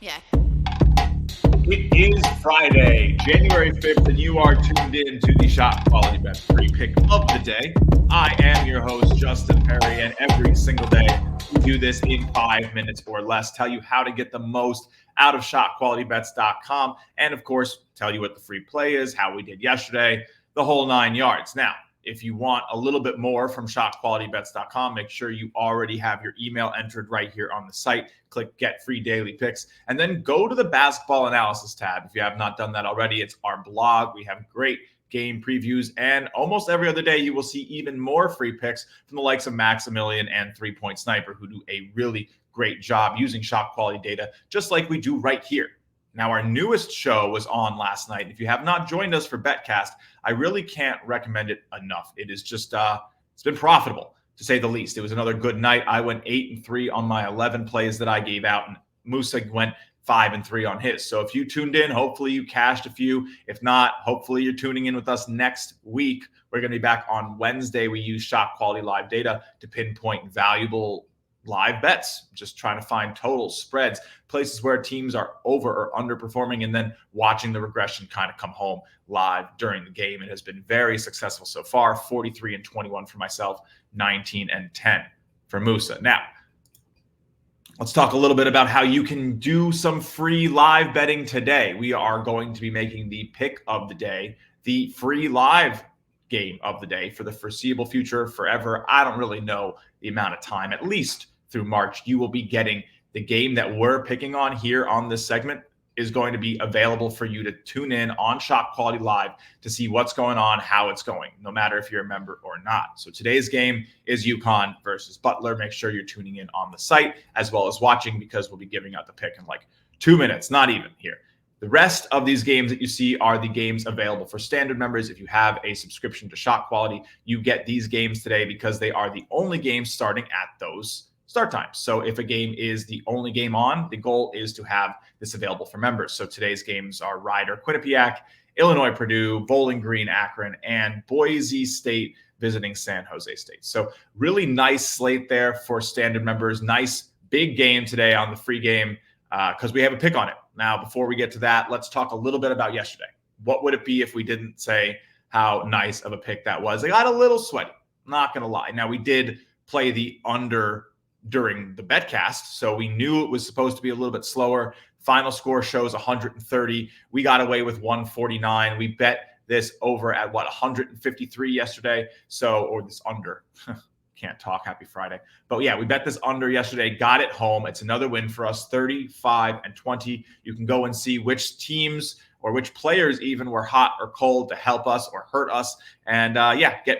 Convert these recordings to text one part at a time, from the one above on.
Yeah. It is Friday, January 5th, and you are tuned in to the ShotQualityBets free pick of the day. I am your host, Justin Perry, and every single day we do this in 5 minutes or less, tell you how to get the most out of ShotQualityBets.com, and of course, tell you what the free play is, how we did yesterday, the whole 9 yards. Now, if you want a little bit more from ShotQualityBets.com, make sure you already have your email entered right here on the site. Click Get Free Daily Picks, and then go to the Basketball Analysis tab. If you have not done that already, it's our blog. We have great game previews, and almost every other day you will see even more free picks from the likes of Maximilian and 3 Point Sniper, who do a really great job using shot quality data, just like we do right here. Now, our newest show was on last night. If you have not joined us for BetCast, I really can't recommend it enough. It is just, it's been profitable, to say the least. It was another good night. I went 8-3 on my 11 plays that I gave out, and Musa went 5-3 on his. So if you tuned in, hopefully you cashed a few. If not, hopefully you're tuning in with us next week. We're going to be back on Wednesday. We use shot quality live data to pinpoint valuable live bets, just trying to find totals, spreads, places where teams are over or underperforming, and then watching the regression kind of come home live during the game. It has been very successful so far. 43-21 for myself, 19-10 for Musa. Now, let's talk a little bit about how you can do some free live betting today. We are going to be making the pick of the day, the free live game of the day for the foreseeable future, forever. I don't really know the amount of time, at least through March. You will be getting the game that we're picking on here on this segment is going to be available for you to tune in on Shot Quality Live to see what's going on, how it's going, no matter if you're a member or not. So today's game is UConn versus Butler. Make sure you're tuning in on the site as well as watching, because we'll be giving out the pick in like 2 minutes, not even here. The rest of these games that you see are the games available for standard members. If you have a subscription to Shot Quality, you get these games today because they are the only games starting at those start times. So if a game is the only game on, the goal is to have this available for members. So today's games are Rider, Quinnipiac, Illinois, Purdue, Bowling Green, Akron, and Boise State visiting San Jose State. So really nice slate there for standard members. Nice big game today on the free game because we have a pick on it. Now, before we get to that, let's talk a little bit about yesterday. What would it be if we didn't say how nice of a pick that was? I got a little sweaty, not going to lie. Now, we did play the under during the betcast, so we knew it was supposed to be a little bit slower. Final score shows 130. We got away with 149. We bet this over at 153 yesterday. So, or this under. Can't talk. Happy Friday. But yeah, we bet this under yesterday, got it home. It's another win for us, 35-20. You can go and see which teams or which players even were hot or cold to help us or hurt us. And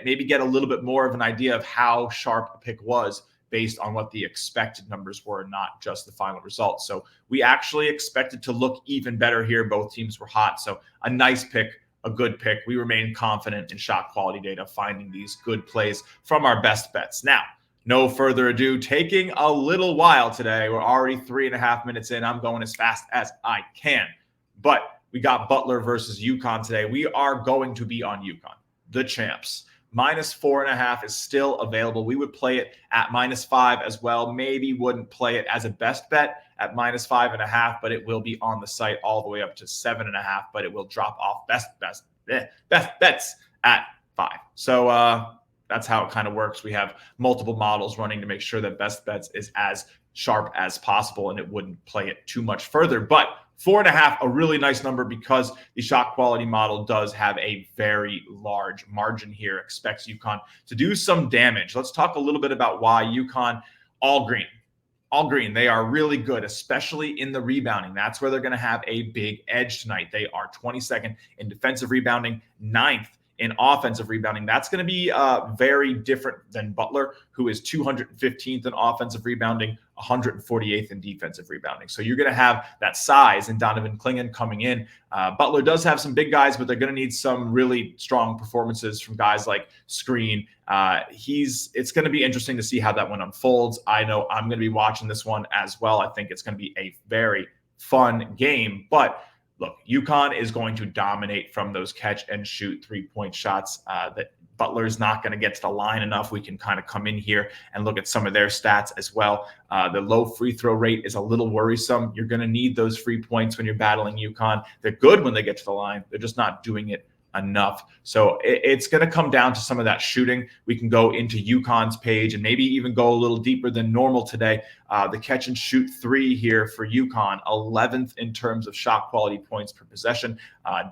maybe get a little bit more of an idea of how sharp a pick was based on what the expected numbers were, not just the final results. So we actually expected to look even better here. Both teams were hot. So a nice pick, a good pick. We remain confident in shot quality data, finding these good plays from our best bets. Now, no further ado, taking a little while today. We're already 3.5 minutes in. I'm going as fast as I can. But we got Butler versus UConn today. We are going to be on UConn, the champs. -4.5 is still available. We would play it at -5 as well. Maybe wouldn't play it as a best bet at -5.5, but it will be on the site all the way up to 7.5, but it will drop off best bets at 5. So that's how it kind of works. We have multiple models running to make sure that best bets is as sharp as possible, and it wouldn't play it too much further. But 4.5, a really nice number because the shot quality model does have a very large margin here, expects UConn to do some damage. Let's talk a little bit about why UConn, all green. They are really good, especially in the rebounding. That's where they're going to have a big edge tonight. They are 22nd in defensive rebounding, 9th in offensive rebounding. That's going to be very different than Butler, who is 215th in offensive rebounding, 148th in defensive rebounding. So you're going to have that size and Donovan Clingan coming in. Butler does have some big guys, but they're going to need some really strong performances from guys like Screen. It's going to be interesting to see how that one unfolds. I know I'm going to be watching this one as well. I think it's going to be a very fun game, but look, UConn is going to dominate from those catch and shoot 3-point shots that Butler's not going to get to the line enough. We can kind of come in here and look at some of their stats as well. The low free throw rate is a little worrisome. You're going to need those free points when you're battling UConn. They're good when they get to the line. They're just not doing it enough. So it's going to come down to some of that shooting. We can go into UConn's page and maybe even go a little deeper than normal today. The catch and shoot three here for UConn, 11th in terms of shot quality points per possession.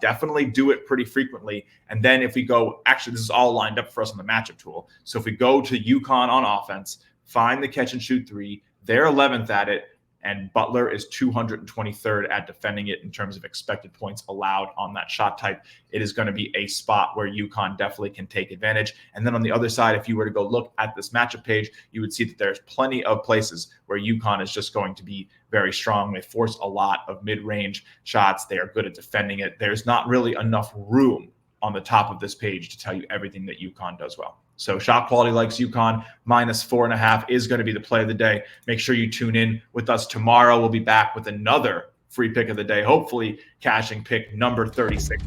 Definitely do it pretty frequently. And then if we go, actually, this is all lined up for us on the matchup tool. So if we go to UConn on offense, find the catch and shoot three, they're 11th at it. And Butler is 223rd at defending it in terms of expected points allowed on that shot type. It is going to be a spot where UConn definitely can take advantage. And then on the other side, if you were to go look at this matchup page, you would see that there's plenty of places where UConn is just going to be very strong. They force a lot of mid-range shots. They are good at defending it. There's not really enough room on the top of this page to tell you everything that UConn does well. So shot quality likes UConn, -4.5 is going to be the play of the day. Make sure you tune in with us tomorrow. We'll be back with another free pick of the day, hopefully cashing pick number 36.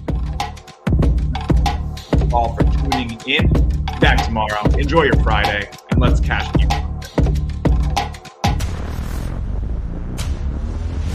All for tuning in. Back tomorrow. Enjoy your Friday, and let's cash you.